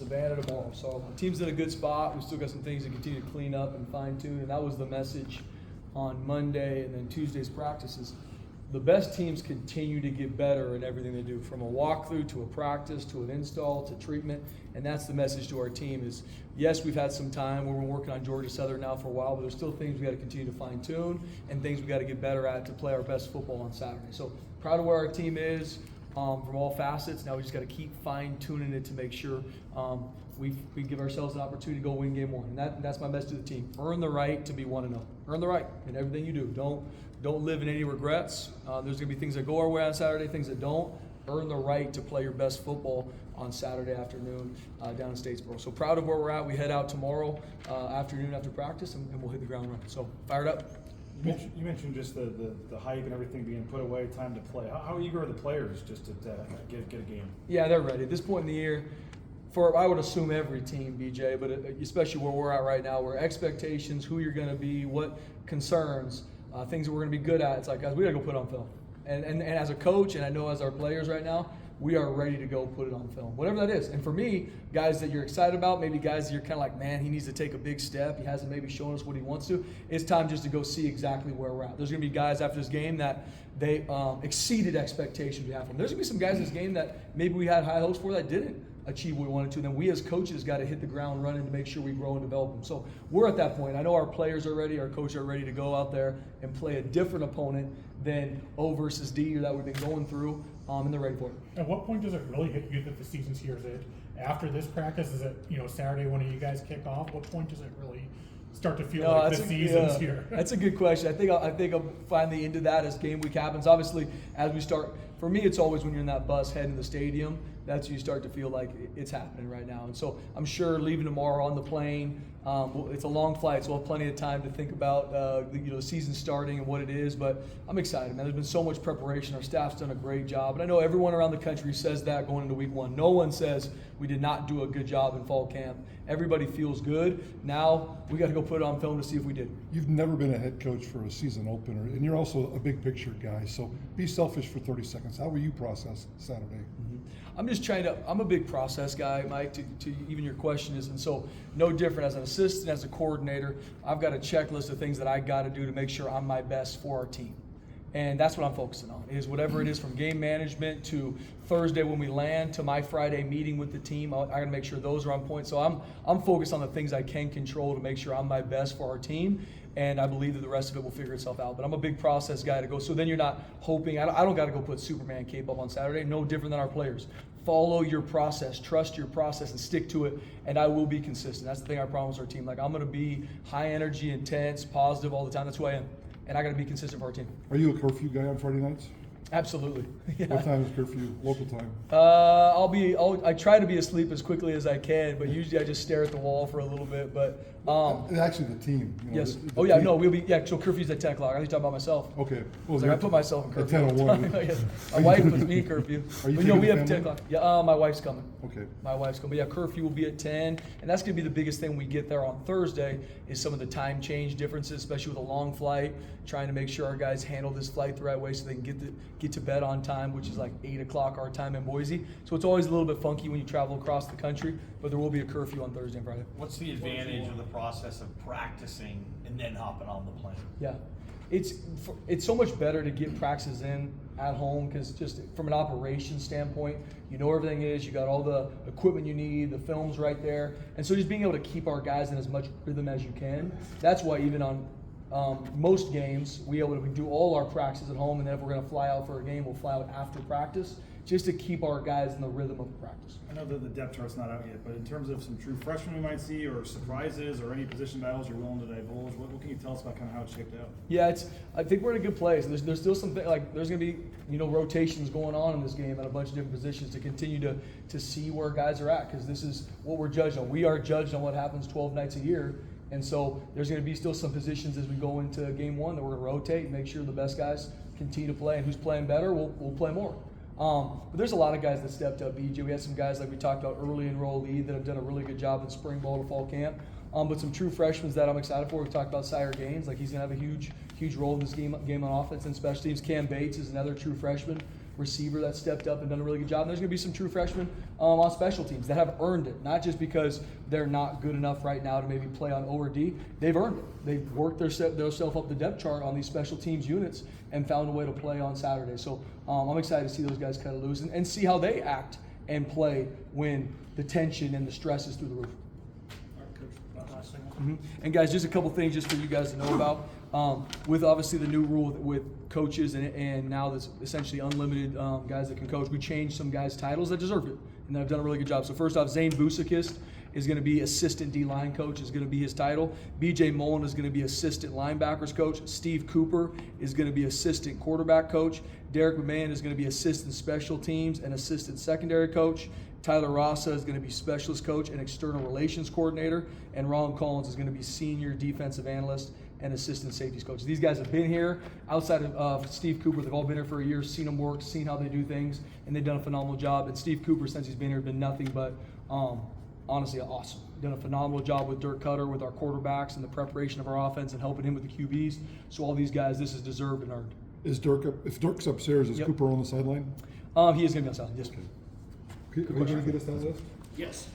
Savannah tomorrow. So the team's in a good spot. We've still got some things to continue to clean up and fine tune, and that was the message on Monday and then Tuesday's practices. The best teams continue to get better in everything they do, from a walkthrough to a practice to an install to treatment, and that's the message to our team is, yes, we've had some time. We've been working on Georgia Southern now for a while, but there's still things we got to continue to fine tune and things we got to get better at to play our best football on Saturday. So proud of where our team is from all facets. Now we just got to keep fine tuning it to make sure we give ourselves an opportunity to go win game one, and that's my message to the team. Earn the right to be 1-0. Earn the right in everything you do. Don't live in any regrets. There's going to be things that go our way on Saturday, things that don't. Earn the right to play your best football on Saturday afternoon down in Statesboro. So proud of where we're at. We head out tomorrow afternoon after practice, and we'll hit the ground running. So fired up. You mentioned just the hype and everything being put away, time to play. How eager are the players just to get a game? Yeah, they're ready. At this point in the year, I would assume every team, BJ, but especially where we're at right now, where expectations, who you're going to be, what concerns, things that we're going to be good at. It's like, guys, we got to go put it on film. And as a coach, and I know as our players right now, we are ready to go put it on film, whatever that is. And for me, guys that you're excited about, maybe guys that you're kind of like, man, he needs to take a big step. He hasn't maybe shown us what he wants to. It's time just to go see exactly where we're at. There's going to be guys after this game that they exceeded expectations we have from. There's going to be some guys in this game that maybe we had high hopes for that didn't achieve what we wanted to. Then we as coaches got to hit the ground running to make sure we grow and develop them. So we're at that point. I know our players are ready, our coaches are ready to go out there and play a different opponent than O versus D that we've been going through, and they're ready for it. At what point does it really hit you that the season's here? Is it after this practice? Is it Saturday when you guys kick off? What point does it really start to feel like the season's here? That's a good question. I think I'm finally into that as game week happens. Obviously, as we start, for me, it's always when you're in that bus heading to the stadium, that's when you start to feel like it's happening right now. And so I'm sure leaving tomorrow on the plane, it's a long flight, so we'll have plenty of time to think about the season starting and what it is. But I'm excited, man. There's been so much preparation. Our staff's done a great job. And I know everyone around the country says that going into week one. No one says we did not do a good job in fall camp. Everybody feels good. Now we got to go put it on film to see if we did. You've never been a head coach for a season opener, and you're also a big picture guy. So be selfish for 30 seconds. How will you process Saturday? Mm-hmm. I'm a big process guy, Mike, to even your question is, and so no different as an assistant, as a coordinator, I've got a checklist of things that I got to do to make sure I'm my best for our team. And that's what I'm focusing on, is whatever it is from game management to Thursday when we land to my Friday meeting with the team. I got to make sure those are on point. So I'm focused on the things I can control to make sure I'm my best for our team. And I believe that the rest of it will figure itself out. But I'm a big process guy to go. So then you're not hoping. I don't got to go put Superman cape up on Saturday. No different than our players. Follow your process, trust your process, and stick to it. And I will be consistent. That's the thing I promise our team. Like, I'm going to be high energy, intense, positive all the time. That's who I am. And I got to be consistent for our team. Are you a curfew guy on Friday nights? Absolutely. Yeah. What time is curfew? Local time? I try to be asleep as quickly as I can, but usually I just stare at the wall for a little bit. But actually, the team. Yes. The team. We'll be. Yeah. So curfew's at 10 o'clock. I was talking about myself. Okay. Well, I put myself in curfew. At 10 all the time. My wife puts me in curfew. Are you but, we have family? 10 o'clock. Yeah. My wife's coming. Okay. My wife's coming. But yeah, curfew will be at 10, and that's going to be the biggest thing we get there on Thursday is some of the time change differences, especially with a long flight. Trying to make sure our guys handle this flight the right way so they can get to bed on time, which is like 8 o'clock our time in Boise. So it's always a little bit funky when you travel across the country, but there will be a curfew on Thursday and Friday. What's the advantage of the process of practicing and then hopping on the plane? Yeah, it's so much better to get practices in at home because just from an operations standpoint, you know everything is, you got all the equipment you need, the film's right there, and so just being able to keep our guys in as much rhythm as you can. That's why even on most games, we do all our practices at home, and then if we're going to fly out for a game, we'll fly out after practice, just to keep our guys in the rhythm of practice. I know that the depth chart's not out yet, but in terms of some true freshmen we might see, or surprises, or any position battles you're willing to divulge, what can you tell us about kind of how it's shaped out? Yeah, I think we're in a good place. There's still something there's going to be rotations going on in this game at a bunch of different positions to continue to see where guys are at, because this is what we're judged on. We are judged on what happens 12 nights a year. And so there's going to be still some positions as we go into game one that we're going to rotate and make sure the best guys continue to play, and who's playing better, we'll play more. But there's a lot of guys that stepped up, BJ. We had some guys like we talked about early enrollee that have done a really good job in spring ball to fall camp. But some true freshmen that I'm excited for. We talked about Sire Gaines, like he's going to have a huge role in this game on offense and special teams. Cam Bates is another true freshman receiver that stepped up and done a really good job. And there's going to be some true freshmen on special teams that have earned it, not just because they're not good enough right now to maybe play on O or D. They've earned it. They've worked themselves up the depth chart on these special teams units and found a way to play on Saturday. So I'm excited to see those guys cut it loose and see how they act and play when the tension and the stress is through the roof. All right, Coach, that last thing. And guys, just a couple things just for you guys to know about. With obviously the new rule with coaches and now there's essentially unlimited guys that can coach, we changed some guys' titles that deserved it and that have done a really good job. So first off, Zane Busakist is going to be assistant D-line coach, is going to be his title. BJ Mullen is going to be assistant linebackers coach. Steve Cooper is going to be assistant quarterback coach. Derek McMahon is going to be assistant special teams and assistant secondary coach. Tyler Rasa is going to be specialist coach and external relations coordinator. And Ron Collins is going to be senior defensive analyst and assistant safeties coach. These guys have been here outside of Steve Cooper. They've all been here for a year, seen them work, seen how they do things, and they've done a phenomenal job. And Steve Cooper, since he's been here, has been nothing but honestly awesome. Done a phenomenal job with Dirk Cutter, with our quarterbacks and the preparation of our offense and helping him with the QBs. So all these guys, this is deserved and earned. Is Dirk up? If Dirk's upstairs, is Yep. Cooper on the sideline? He is going to be on the sideline. Yes. Are you going to get us that list? Yes.